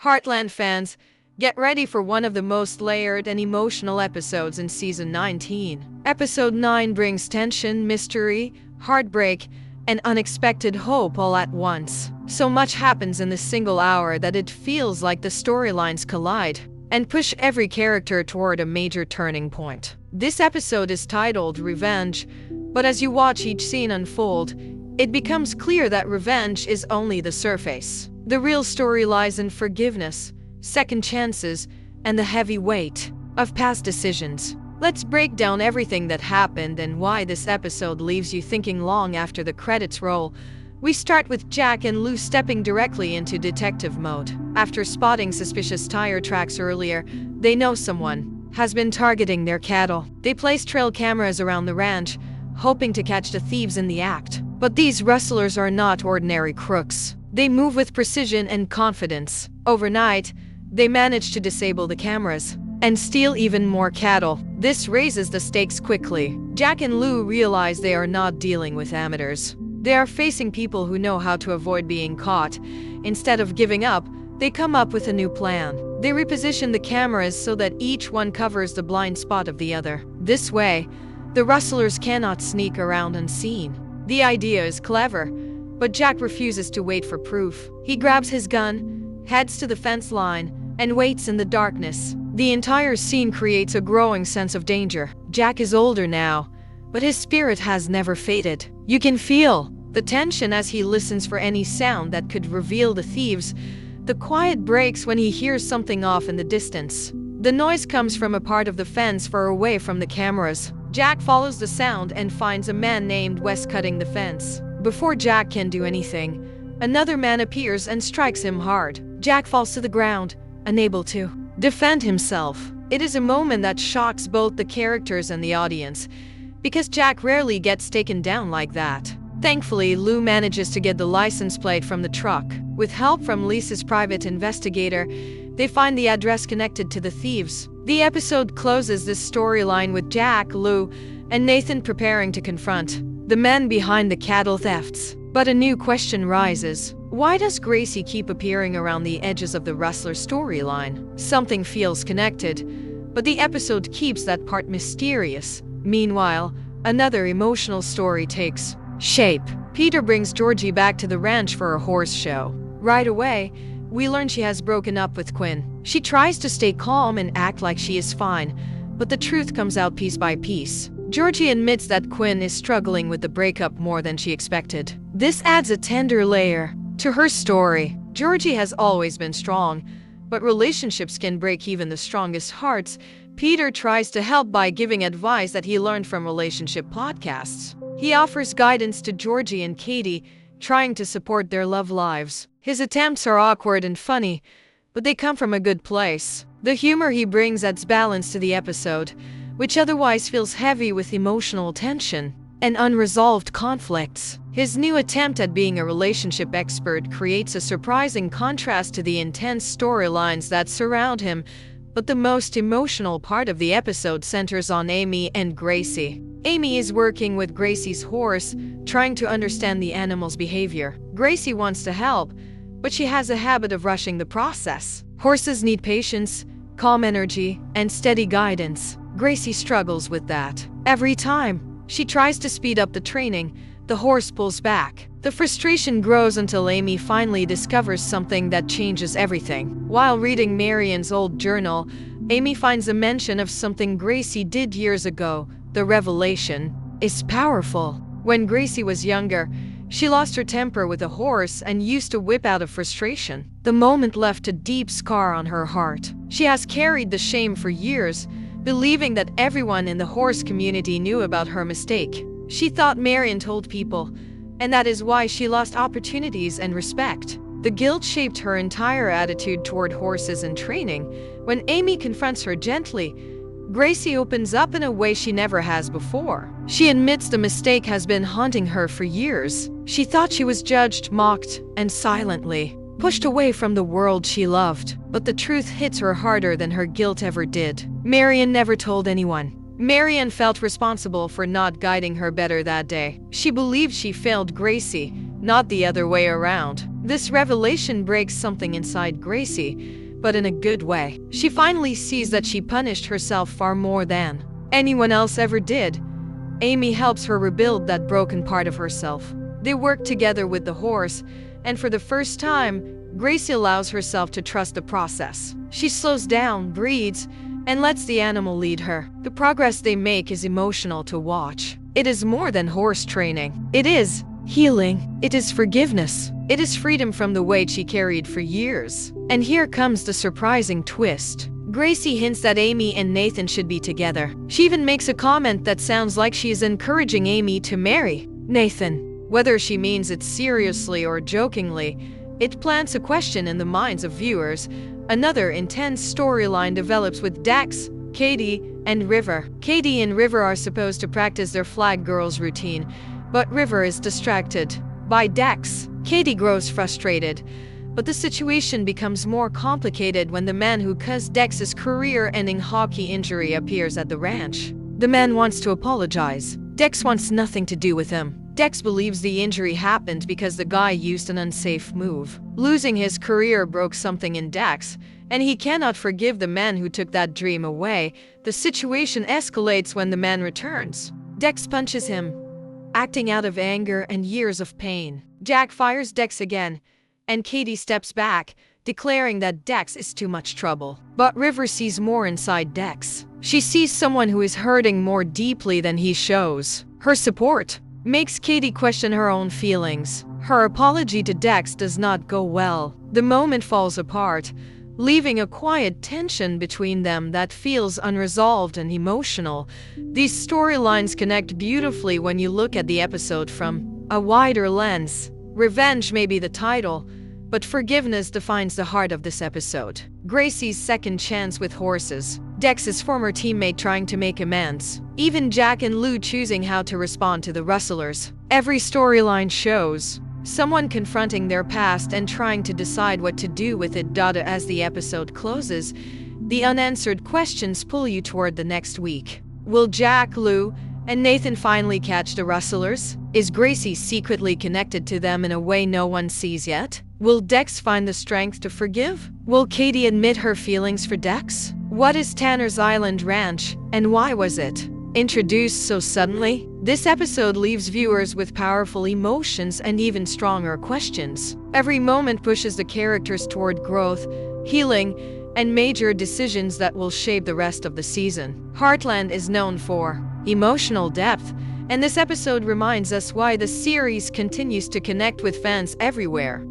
Heartland fans, get ready for one of the most layered and emotional episodes in Season 19. Episode 9 brings tension, mystery, heartbreak, and unexpected hope all at once. So much happens in this single hour that it feels like the storylines collide and push every character toward a major turning point. This episode is titled Revenge, but as you watch each scene unfold, it becomes clear that revenge is only the surface. The real story lies in forgiveness, second chances, and the heavy weight of past decisions. Let's break down everything that happened and why this episode leaves you thinking long after the credits roll. We start with Jack and Lou stepping directly into detective mode. After spotting suspicious tire tracks earlier, they know someone has been targeting their cattle. They place trail cameras around the ranch, hoping to catch the thieves in the act. But these rustlers are not ordinary crooks. They move with precision and confidence. Overnight, they manage to disable the cameras and steal even more cattle. This raises the stakes quickly. Jack and Lou realize they are not dealing with amateurs. They are facing people who know how to avoid being caught. Instead of giving up, they come up with a new plan. They reposition the cameras so that each one covers the blind spot of the other. This way, the rustlers cannot sneak around unseen. The idea is clever, but Jack refuses to wait for proof. He grabs his gun, heads to the fence line, and waits in the darkness. The entire scene creates a growing sense of danger. Jack is older now, but his spirit has never faded. You can feel the tension as he listens for any sound that could reveal the thieves. The quiet breaks when he hears something off in the distance. The noise comes from a part of the fence far away from the cameras. Jack follows the sound and finds a man named Wes cutting the fence. Before Jack can do anything, another man appears and strikes him hard. Jack falls to the ground, unable to defend himself. It is a moment that shocks both the characters and the audience, because Jack rarely gets taken down like that. Thankfully, Lou manages to get the license plate from the truck. With help from Lisa's private investigator, they find the address connected to the thieves. The episode closes this storyline with Jack, Lou, and Nathan preparing to confront the men behind the cattle thefts. But a new question rises. Why does Gracie keep appearing around the edges of the rustler storyline? Something feels connected, but the episode keeps that part mysterious. Meanwhile, another emotional story takes shape. Peter brings Georgie back to the ranch for a horse show. Right away, we learn she has broken up with Quinn. She tries to stay calm and act like she is fine, but the truth comes out piece by piece. Georgie admits that Quinn is struggling with the breakup more than she expected. This adds a tender layer to her story. Georgie has always been strong, but relationships can break even the strongest hearts. Peter tries to help by giving advice that he learned from relationship podcasts. He offers guidance to Georgie and Katie, trying to support their love lives. His attempts are awkward and funny, but they come from a good place. The humor he brings adds balance to the episode, which otherwise feels heavy with emotional tension and unresolved conflicts. His new attempt at being a relationship expert creates a surprising contrast to the intense storylines that surround him, but the most emotional part of the episode centers on Amy and Gracie. Amy is working with Gracie's horse, trying to understand the animal's behavior. Gracie wants to help, but she has a habit of rushing the process. Horses need patience, calm energy, and steady guidance. Gracie struggles with that. Every time she tries to speed up the training, the horse pulls back. The frustration grows until Amy finally discovers something that changes everything. While reading Marion's old journal, Amy finds a mention of something Gracie did years ago. The revelation is powerful. When Gracie was younger, she lost her temper with a horse and used to whip out of frustration. The moment left a deep scar on her heart. She has carried the shame for years, believing that everyone in the horse community knew about her mistake. She thought Marion told people, and that is why she lost opportunities and respect. The guilt shaped her entire attitude toward horses and training. When Amy confronts her gently, Gracie opens up in a way she never has before. She admits the mistake has been haunting her for years. She thought she was judged, mocked, and silently pushed away from the world she loved. But the truth hits her harder than her guilt ever did. Marion never told anyone. Marion felt responsible for not guiding her better that day. She believed she failed Gracie, not the other way around. This revelation breaks something inside Gracie, but in a good way. She finally sees that she punished herself far more than anyone else ever did. Amy helps her rebuild that broken part of herself. They work together with the horse, and for the first time, Gracie allows herself to trust the process. She slows down, breathes, and lets the animal lead her. The progress they make is emotional to watch. It is more than horse training. It is healing. It is forgiveness. It is freedom from the weight she carried for years. And here comes the surprising twist. Gracie hints that Amy and Nathan should be together. She even makes a comment that sounds like she is encouraging Amy to marry Nathan. Whether she means it seriously or jokingly, it plants a question in the minds of viewers. Another intense storyline develops with Dex, Katie, and River. Katie and River are supposed to practice their flag girls routine, but River is distracted by Dex. Katie grows frustrated, but the situation becomes more complicated when the man who caused Dex's career-ending hockey injury appears at the ranch. The man wants to apologize. Dex wants nothing to do with him. Dex believes the injury happened because the guy used an unsafe move. Losing his career broke something in Dex, and he cannot forgive the man who took that dream away. The situation escalates when the man returns. Dex punches him, acting out of anger and years of pain. Jack fires Dex again, and Katie steps back, declaring that Dex is too much trouble. But River sees more inside Dex. She sees someone who is hurting more deeply than he shows. Her support makes Katie question her own feelings. Her apology to Dex does not go well. The moment falls apart, leaving a quiet tension between them that feels unresolved and emotional. These storylines connect beautifully when you look at the episode from a wider lens. Revenge may be the title, but forgiveness defines the heart of this episode. Gracie's second chance with horses. Dex's former teammate trying to make amends. Even Jack and Lou choosing how to respond to the rustlers. Every storyline shows someone confronting their past and trying to decide what to do with it. As the episode closes, the unanswered questions pull you toward the next week. Will Jack, Lou, and Nathan finally catch the rustlers? Is Gracie secretly connected to them in a way no one sees yet? Will Dex find the strength to forgive? Will Katie admit her feelings for Dex? What is Tanner's Island Ranch, and why was it introduced so suddenly? This episode leaves viewers with powerful emotions and even stronger questions. Every moment pushes the characters toward growth, healing, and major decisions that will shape the rest of the season. Heartland is known for emotional depth, and this episode reminds us why the series continues to connect with fans everywhere.